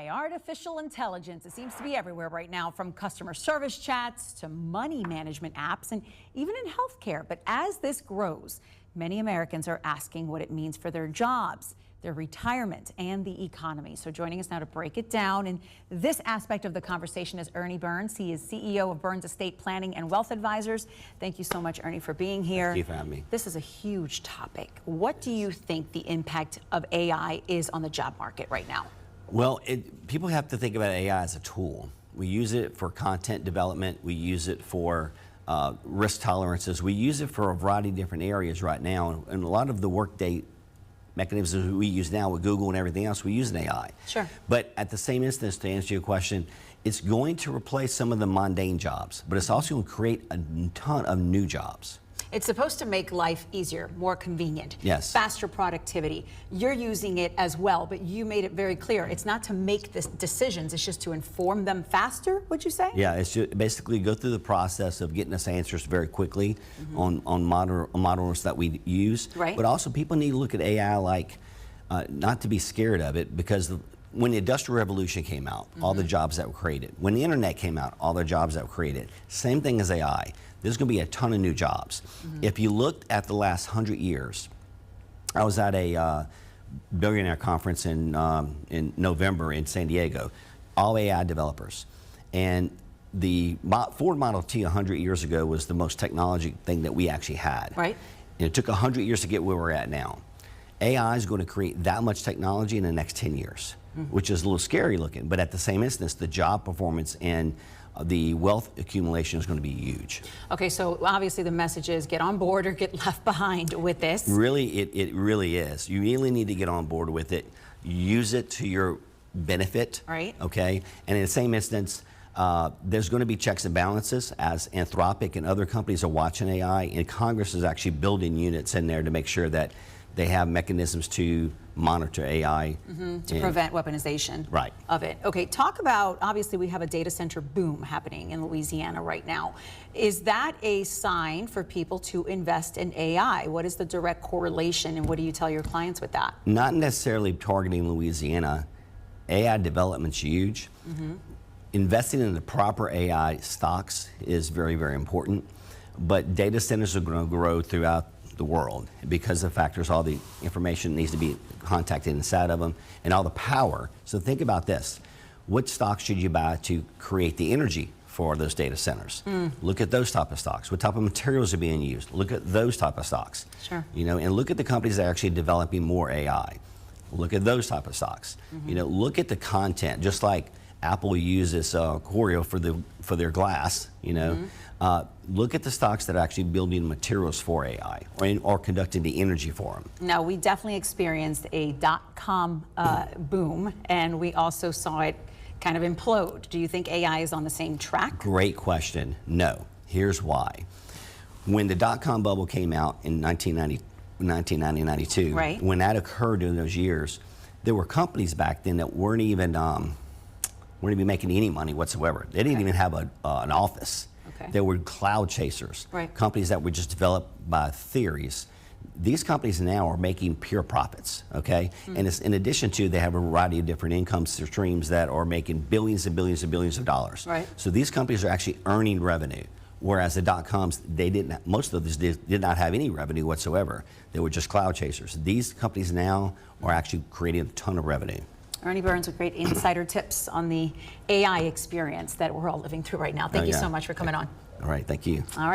AI, artificial intelligence, it seems to be everywhere right now, from customer service chats to money management apps and even in healthcare. But as this grows, many Americans are asking what it means for their jobs, their retirement, and the economy. So joining us now to break it down in this aspect of the conversation is Ernie Burns. He is CEO of Burns Estate Planning and Wealth Advisors. Thank you so much, Ernie, for being here. Thank you for having me. This is a huge topic. What do you think the impact of AI is on the job market right now? Well, people have to think about AI as a tool. We use it for content development. We use it for risk tolerances. We use it for a variety of different areas right now. And a lot of the workday mechanisms we use now with Google and everything else, we use an AI. Sure. But at the same instance, to answer your question, it's going to replace some of the mundane jobs, but it's also going to create a ton of new jobs. It's supposed to make life easier, more convenient, yes, faster productivity. You're using it as well, but you made it very clear. It's not to make the decisions, it's just to inform them faster, would you say? Yeah, it's just basically go through the process of getting us answers very quickly on models that we use. Right. But also people need to look at AI like, not to be scared of it, because when the Industrial Revolution came out, all the jobs that were created. When the internet came out, all the jobs that were created. Same thing as AI. There's going to be a ton of new jobs. If you looked at the last 100 years, I was at a billionaire conference in November in San Diego, all AI developers. And the Ford Model T 100 years ago was the most technology thing that we actually had. Right. And it took 100 years to get where we're at now. AI is going to create that much technology in the next 10 years, which is a little scary looking, but at the same instance, the job performance and the wealth accumulation is going to be huge. Okay, so obviously the message is get on board or get left behind with this. Really, it really is. You really need to get on board with it. Use it to your benefit. Right. Okay, and in the same instance, there's going to be checks and balances as Anthropic and other companies are watching AI, and Congress is actually building units in there to make sure that they have mechanisms to monitor AI. To prevent weaponization of it. Okay, talk about, obviously we have a data center boom happening in Louisiana right now. Is that a sign for people to invest in AI? What is the direct correlation and what do you tell your clients with that? Not necessarily targeting Louisiana. AI development's huge. Investing in the proper AI stocks is very, very important. But data centers are going to grow throughout the world because of the factors, all the information needs to be contacted inside of them and all the power. So think about this. What stocks should you buy to create the energy for those data centers? Look at those type of stocks. What type of materials are being used? Look at those type of stocks. Sure. You know, and look at the companies that are actually developing more AI. Look at those type of stocks. You know, look at the content, just like Apple uses Coreo for their glass, you know. Look at the stocks that are actually building materials for AI or conducting the energy for them. Now, we definitely experienced a dot-com boom, and we also saw it kind of implode. Do you think AI is on the same track? Great question. No. Here's why. When the dot-com bubble came out in 1992, right, when that occurred during those years, there were companies back then that weren't even making any money whatsoever. They didn't even have an office. They were cloud chasers, companies that were just developed by theories. These companies now are making pure profits, okay? And it's, in addition to, they have a variety of different income streams that are making billions and billions and billions of dollars. So these companies are actually earning revenue, whereas the dot-coms, most of these did not have any revenue whatsoever. They were just cloud chasers. These companies now are actually creating a ton of revenue. Ernie Burns with great insider tips on the AI experience that we're all living through right now. Thank you so much for coming on. All right, thank you. All right.